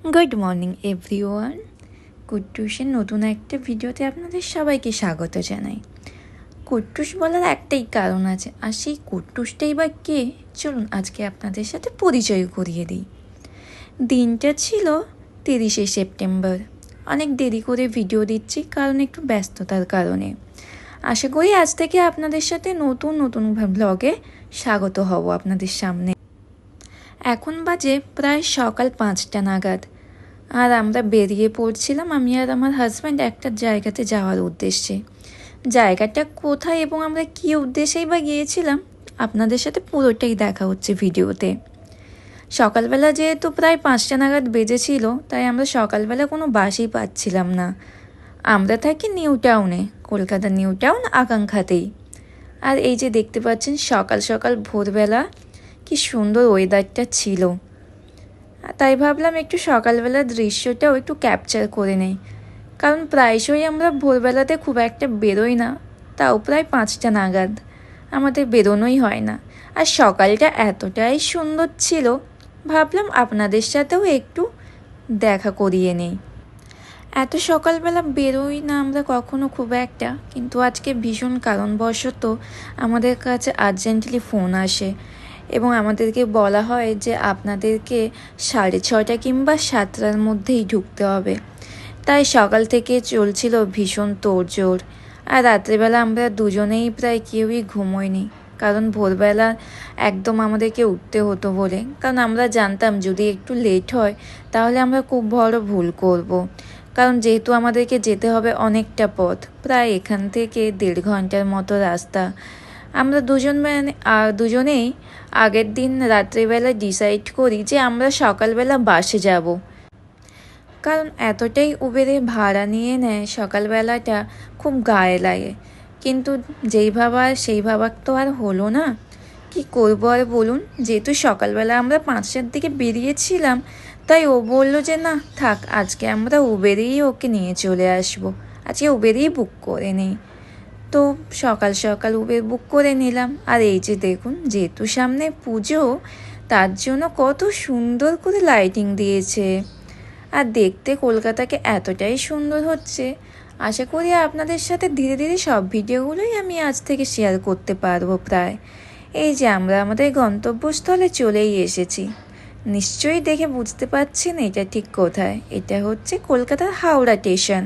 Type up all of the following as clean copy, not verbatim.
Good morning everyone. কুট্টুসের নতুন একটা ভিডিওতে আপনাদের সবাইকে স্বাগত জানাই। কুট্টুস বলার একটাই কারণ আছে, আর সেই কুট্টুসটাই বা কে, চলুন আজকে আপনাদের সাথে পরিচয় করিয়ে দিই। দিনটা ছিল 30শে সেপ্টেম্বর। অনেক দেরি করে ভিডিও দিচ্ছি কারণ একটু ব্যস্ততার কারণে। আশা করি আজ থেকে আপনাদের সাথে নতুন নতুন ব্লগে স্বাগত হব আপনাদের সামনে। এখন বাজে প্রায় সকাল 5টা নাগাদ, আর আমরা বেরিয়ে পড়ছিলাম, আমি আর আমার হাজব্যান্ড, একটা জায়গাতে যাওয়ার উদ্দেশ্যে। জায়গাটা কোথায় এবং আমরা কী উদ্দেশ্যেই বা গিয়েছিলাম আপনাদের সাথে পুরোটাই দেখা হচ্ছে ভিডিওতে। সকালবেলা যেহেতু প্রায় 5টা নাগাদ বেজেছিল, তাই আমরা সকালবেলা কোনো বাসই পাচ্ছিলাম না। আমরা থাকি নিউ টাউনে, কলকাতা নিউ টাউন আকাঙ্ক্ষাতেই। আর এই যে দেখতে পাচ্ছেন সকাল সকাল ভোরবেলা কি সুন্দর ওয়েদারটা ছিল, তাই ভাবলাম একটু সকালবেলার দৃশ্যটাও একটু ক্যাপচার করে নেই। কারণ প্রায়শই আমরা ভোরবেলাতে খুব একটা বেরোই না, তাও প্রায় 5টা নাগাদ আমাদের বেরোনোই হয় না। আর সকালটা এতটাই সুন্দর ছিল, ভাবলাম আপনাদের সাথেও একটু দেখা করিয়ে নেই। এত সকালবেলা বেরোই না আমরা কখনো খুব একটা, কিন্তু আজকে ভীষণ কারণবশত আমাদের কাছে আর্জেন্টলি ফোন আসে এবং আমাদেরকে বলা হয় যে আপনাদেরকে 6:30 কিংবা 7টার মধ্যেই ঢুকতে হবে। তাই সকাল থেকে চলছিল ভীষণ তোড়জোড়। আর রাত্রিবেলা আমরা দুজনেই প্রায় কেউই ঘুমোইনি, কারণ ভোরবেলা একদম আমাদেরকে উঠতে হতো বলে। কারণ আমরা জানতাম যদি একটু লেট হয় তাহলে আমরা খুব বড় ভুল করব। কারণ যেহেতু আমাদেরকে যেতে হবে অনেকটা পথ, প্রায় এখান থেকে 1.5 ঘন্টার মতো রাস্তা। আমরা দুজনেই আগের দিন রাত্রিবেলা ডিসাইড করি যে আমরা সকালবেলা বাসে যাব। কারণ এতটাই উবেরে ভাড়া নিয়ে নেয়, সকালবেলাটা খুব গায়ে লাগে। কিন্তু যেই ভাবা সেই ভাবার তো আর হলো না, কি করবো আর বলুন। যেহেতু সকালবেলা আমরা 5টার দিকে বেরিয়েছিলাম, তাই ও বললো যে না থাক, আজকে আমরা উবেরেই ওকে নিয়ে চলে আসবো, আজকে উবেরেই বুক করে নিই। তো সকাল সকাল উবের বুক করে নিলাম। আর এই যে দেখুন, যেহেতু সামনে পুজো, তার জন্য কত সুন্দর করে লাইটিং দিয়েছে। আর দেখতে কলকাতাকে এতটাই সুন্দর হচ্ছে, আশা করি আপনাদের সাথে ধীরে ধীরে সব ভিডিওগুলোই আমি আজ থেকে শেয়ার করতে পারবো প্রায়। এই যে আমরা আমাদের গন্তব্যস্থলে চলেই এসেছি। নিশ্চয়ই দেখে বুঝতে পারছেন এটা ঠিক কোথায়। এটা হচ্ছে কলকাতার হাওড়া স্টেশন।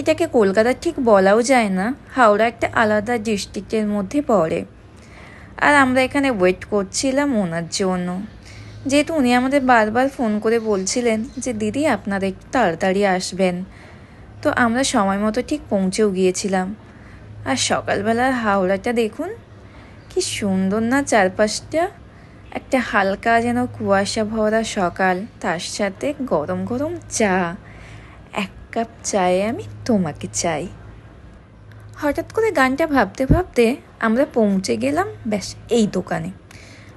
এটাকে কলকাতা ঠিক বলাও যায় না, হাওড়া একটা আলাদা ডিস্ট্রিক্টের মধ্যে পড়ে। আর আমরা এখানে ওয়েট করছিলাম ওনার জন্য, যেহেতু উনি আমাদের বারবার ফোন করে বলছিলেন যে দিদি আপনারা একটু তাড়াতাড়ি আসবেন। তো আমরা সময় মতো ঠিক পৌঁছেও গিয়েছিলাম। আর সকালবেলার হাওড়াটা দেখুন কি সুন্দর না, চারপাশটা একটা হালকা যেন কুয়াশা ভরা সকাল, তার সাথে গরম গরম চা। 1 কাপ চায়ে আমি তোমাকে চাই। হঠাৎ করে গানটা ভাবতে ভাবতে আমরা পৌঁছে গেলাম ব্যাস এই দোকানে।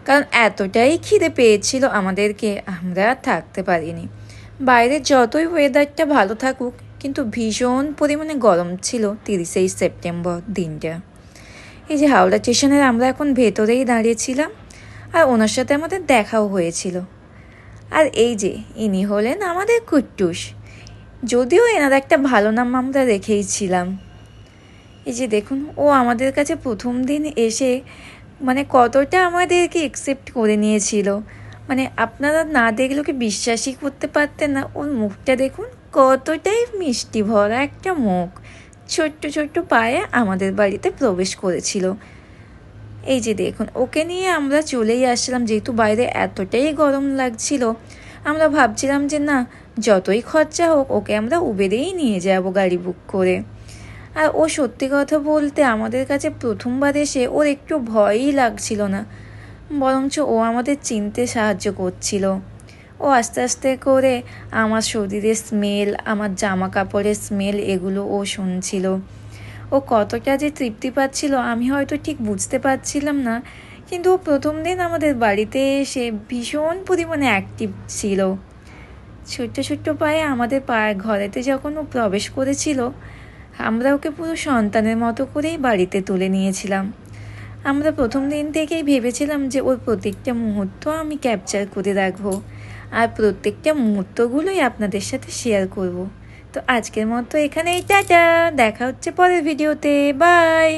কারণ এতটাই খিদে পেয়েছিল আমাদেরকে, আমরা আর থাকতে পারিনি। বাইরে যতই ওয়েদারটা ভালো থাকুক, কিন্তু ভীষণ পরিমাণে গরম ছিল 30শে সেপ্টেম্বর দিনটা। এই যে হাওড়া স্টেশনের আমরা এখন ভেতরেই দাঁড়িয়েছিলাম, আর ওনার সাথে আমাদের দেখাও হয়েছিল। আর এই যে ইনি হলেন আমাদের কুট্টুস। যদিও এনার একটা ভালো নাম আমরা রেখেই ছিলাম। এই যে দেখুন, ও আমাদের কাছে প্রথম দিন এসে মানে কতটা আমাদেরকে একসেপ্ট করে নিয়েছিল। মানে আপনারা না দেখলে ওকে বিশ্বাসই করতে পারতেন না। ওর মুখটা দেখুন, কতটাই মিষ্টি ভরা একটা মুখ। ছোট্ট ছোট্ট পায়ে আমাদের বাড়িতে প্রবেশ করেছিল। এই যে দেখুন, ওকে নিয়ে আমরা চলেই আসলাম। যেহেতু বাইরে এতটাই গরম লাগছিল, আমরা ভাবছিলাম যে না, যতই খরচা হোক ওকে আমরা উবেরেই নিয়ে যাব গাড়ি বুক করে। আর ও সত্যি কথা বলতে আমাদের কাছে প্রথমবার এসে ওর একটু ভয়ই লাগছিল না, বরঞ্চ ও আমাদের চিনতে সাহায্য করছিল। ও আস্তে আস্তে করে আমার শরীরের স্মেল, আমার জামা কাপড়ের স্মেল, এগুলো ও শুনছিল। ও কতটা যে তৃপ্তি পাচ্ছিল আমি হয়তো ঠিক বুঝতে পারছিলাম না, কিন্তু ও প্রথম দিন আমাদের বাড়িতে এসে ভীষণ পরিমাণে অ্যাক্টিভ ছিল। ছোট্ট ছোট্ট পায়ে আমাদের ঘরেতে যখন ও প্রবেশ করেছিল, আমরা ওকে পুরো সন্তানের মতো করেই বাড়িতে তুলে নিয়েছিলাম। আমরা প্রথম দিন থেকেই ভেবেছিলাম যে ওর প্রত্যেকটা মুহূর্ত আমি ক্যাপচার করে রাখবো। আর প্রত্যেকটা মুহূর্তগুলোই আপনাদের সাথে শেয়ার করব। তো আজকের মতো এখানেই টাটা, দেখা হচ্ছে পরের ভিডিওতে, বাই।